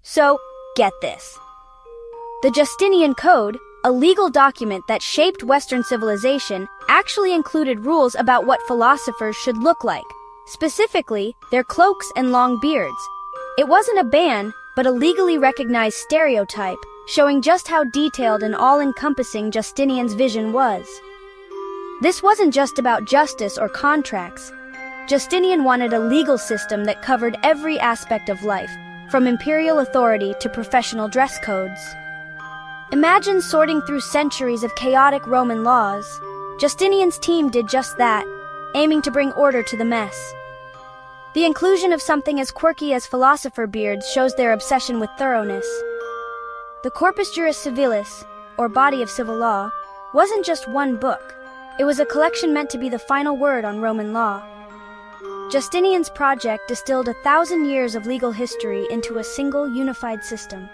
So, get this. The Justinian Code, a legal document that shaped Western civilization, actually included rules about what philosophers should look like, specifically their cloaks and long beards. It wasn't a ban, but a legally recognized stereotype, showing just how detailed and all-encompassing Justinian's vision was. This wasn't just about justice or contracts. Justinian wanted a legal system that covered every aspect of life, from imperial authority to professional dress codes. Imagine sorting through centuries of chaotic Roman laws. Justinian's team did just that, aiming to bring order to the mess. The inclusion of something as quirky as philosopher beards shows their obsession with thoroughness. The Corpus Juris Civilis, or body of civil law, wasn't just one book. It was a collection meant to be the final word on Roman law. Justinian's project distilled 1,000 years of legal history into a single unified system.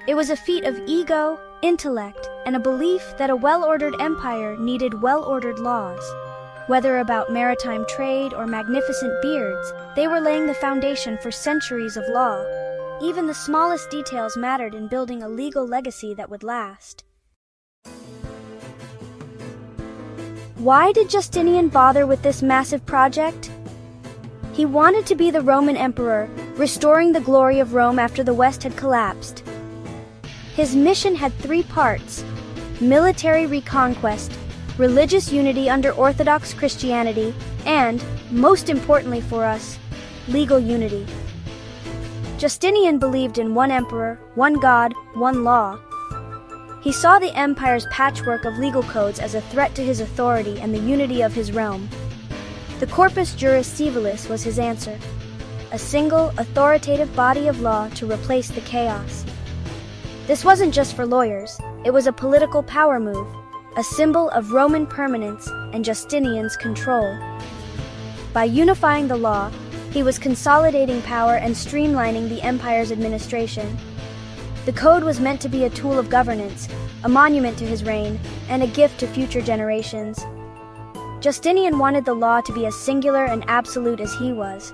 It was a feat of ego, intellect, and a belief that a well-ordered empire needed well-ordered laws. Whether about maritime trade or magnificent beards, they were laying the foundation for centuries of law. Even the smallest details mattered in building a legal legacy that would last. Why did Justinian bother with this massive project? He wanted to be the Roman emperor, restoring the glory of Rome after the West had collapsed. His mission had 3 parts: military reconquest, religious unity under Orthodox Christianity, and, most importantly for us, legal unity. Justinian believed in one emperor, one god, one law. He saw the empire's patchwork of legal codes as a threat to his authority and the unity of his realm. The Corpus Juris Civilis was his answer, a single, authoritative body of law to replace the chaos. This wasn't just for lawyers, it was a political power move, a symbol of Roman permanence and Justinian's control. By unifying the law, he was consolidating power and streamlining the empire's administration. The code was meant to be a tool of governance, a monument to his reign, and a gift to future generations. Justinian wanted the law to be as singular and absolute as he was.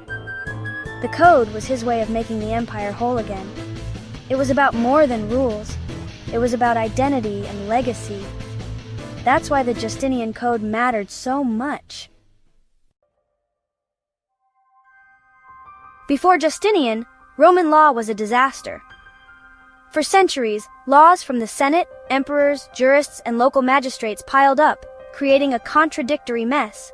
The code was his way of making the empire whole again. It was about more than rules. It was about identity and legacy. That's why the Justinian Code mattered so much. Before Justinian, Roman law was a disaster. For centuries, laws from the Senate, emperors, jurists, and local magistrates piled up, creating a contradictory mess.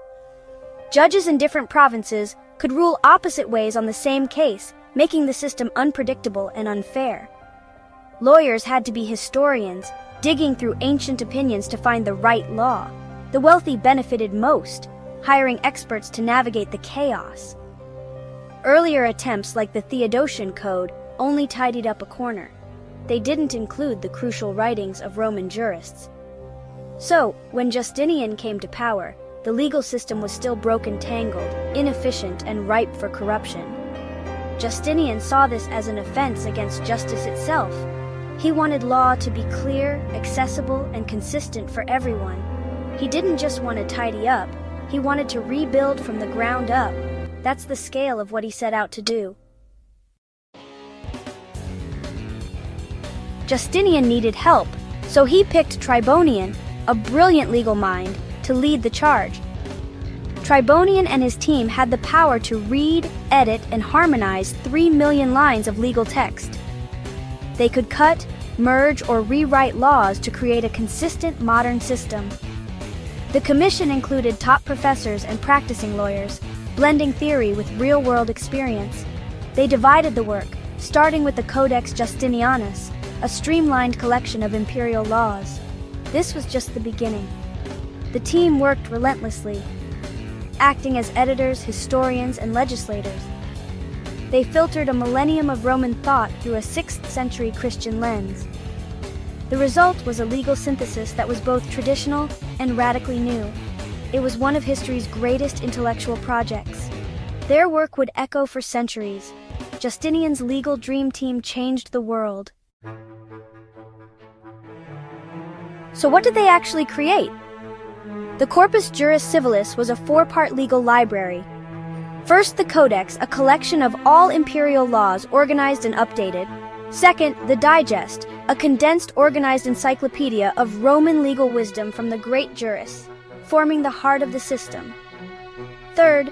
Judges in different provinces could rule opposite ways on the same case, making the system unpredictable and unfair. Lawyers had to be historians, digging through ancient opinions to find the right law. The wealthy benefited most, hiring experts to navigate the chaos. Earlier attempts like the Theodosian Code only tidied up a corner. They didn't include the crucial writings of Roman jurists. So, when Justinian came to power, the legal system was still broken, tangled, inefficient, and ripe for corruption. Justinian saw this as an offense against justice itself. He wanted law to be clear, accessible, and consistent for everyone. He didn't just want to tidy up, he wanted to rebuild from the ground up. That's the scale of what he set out to do. Justinian needed help, so he picked Tribonian, a brilliant legal mind, to lead the charge. Tribonian and his team had the power to read, edit, and harmonize 3 million lines of legal text. They could cut, merge, or rewrite laws to create a consistent modern system. The commission included top professors and practicing lawyers, blending theory with real-world experience. They divided the work, starting with the Codex Justinianus, a streamlined collection of imperial laws. This was just the beginning. The team worked relentlessly, acting as editors, historians, and legislators. They filtered a millennium of Roman thought through a 6th century Christian lens. The result was a legal synthesis that was both traditional and radically new. It was one of history's greatest intellectual projects. Their work would echo for centuries. Justinian's legal dream team changed the world. So what did they actually create? The Corpus Juris Civilis was a 4-part legal library. First, the Codex, a collection of all imperial laws organized and updated. Second, the Digest, a condensed, organized encyclopedia of Roman legal wisdom from the great jurists, forming the heart of the system. Third,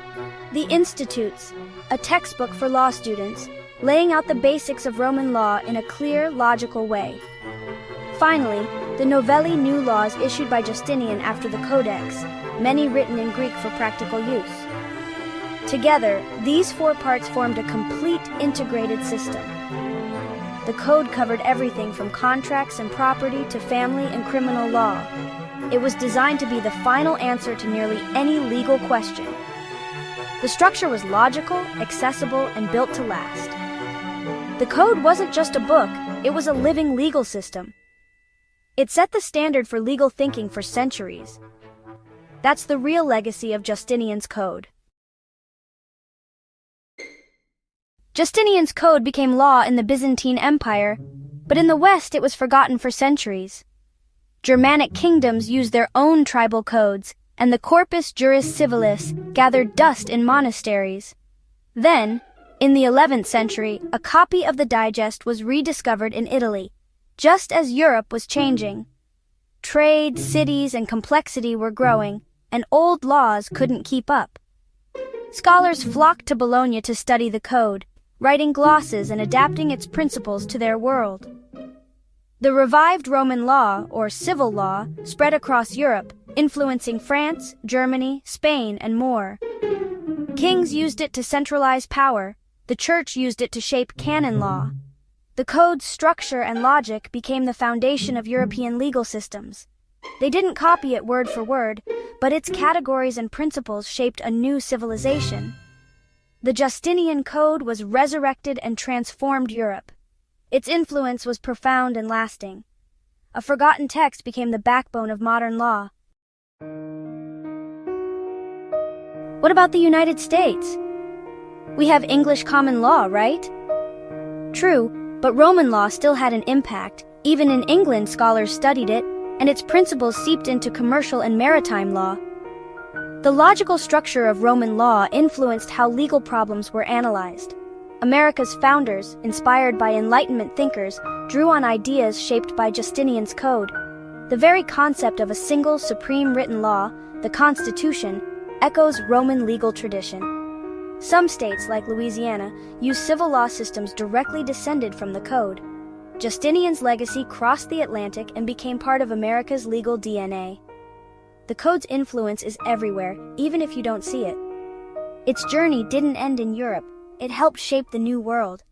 the Institutes, a textbook for law students, laying out the basics of Roman law in a clear, logical way. Finally, the Novelli new laws issued by Justinian after the Codex, many written in Greek for practical use. Together, these four parts formed a complete, integrated system. The code covered everything from contracts and property to family and criminal law. It was designed to be the final answer to nearly any legal question. The structure was logical, accessible, and built to last. The code wasn't just a book, it was a living legal system. It set the standard for legal thinking for centuries. That's the real legacy of Justinian's Code. Justinian's Code became law in the Byzantine Empire, but in the West it was forgotten for centuries. Germanic kingdoms used their own tribal codes, and the corpus juris civilis gathered dust in monasteries. Then, in the 11th century, a copy of the Digest was rediscovered in Italy, just as Europe was changing. Trade, cities, and complexity were growing, and old laws couldn't keep up. Scholars flocked to Bologna to study the code, writing glosses and adapting its principles to their world. The revived Roman law, or civil law, spread across Europe, influencing France, Germany, Spain, and more. Kings used it to centralize power. The Church used it to shape canon law. The code's structure and logic became the foundation of European legal systems. They didn't copy it word for word, but its categories and principles shaped a new civilization. The Justinian Code was resurrected and transformed Europe. Its influence was profound and lasting. A forgotten text became the backbone of modern law. What about the United States? We have English common law, right? True, but Roman law still had an impact. Even in England, scholars studied it, and its principles seeped into commercial and maritime law. The logical structure of Roman law influenced how legal problems were analyzed. America's founders, inspired by Enlightenment thinkers, drew on ideas shaped by Justinian's Code. The very concept of a single supreme written law, the Constitution, echoes Roman legal tradition. Some states, like Louisiana, use civil law systems directly descended from the Code. Justinian's legacy crossed the Atlantic and became part of America's legal DNA. The Code's influence is everywhere, even if you don't see it. Its journey didn't end in Europe. It helped shape the New World.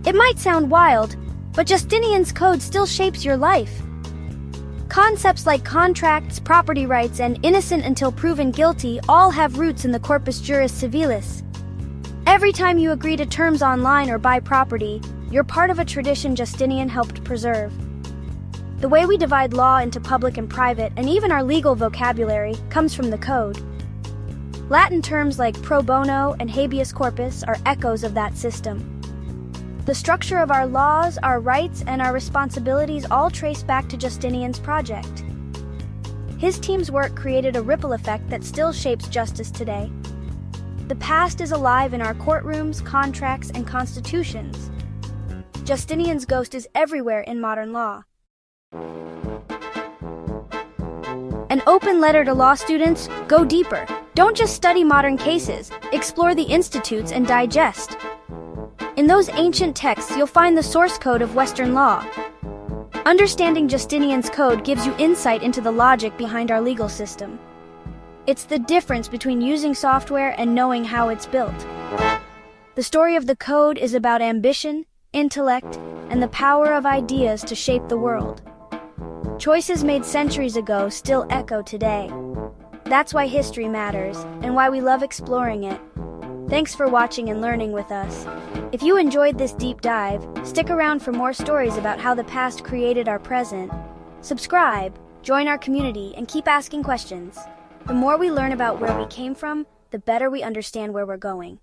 It might sound wild, but Justinian's Code still shapes your life. Concepts like contracts, property rights, and innocent until proven guilty all have roots in the corpus juris civilis. Every time you agree to terms online or buy property, you're part of a tradition Justinian helped preserve. The way we divide law into public and private, and even our legal vocabulary, comes from the Code. Latin terms like pro bono and habeas corpus are echoes of that system. The structure of our laws, our rights, and our responsibilities all trace back to Justinian's project. His team's work created a ripple effect that still shapes justice today. The past is alive in our courtrooms, contracts, and constitutions. Justinian's ghost is everywhere in modern law. An open letter to law students: go deeper. Don't just study modern cases, explore the institutes and digest. In those ancient texts, you'll find the source code of Western law. Understanding Justinian's Code gives you insight into the logic behind our legal system. It's the difference between using software and knowing how it's built. The story of the Code is about ambition, intellect, and the power of ideas to shape the world. Choices made centuries ago still echo today. That's why history matters, and why we love exploring it. Thanks for watching and learning with us. If you enjoyed this deep dive, stick around for more stories about how the past created our present. Subscribe, join our community, and keep asking questions. The more we learn about where we came from, the better we understand where we're going.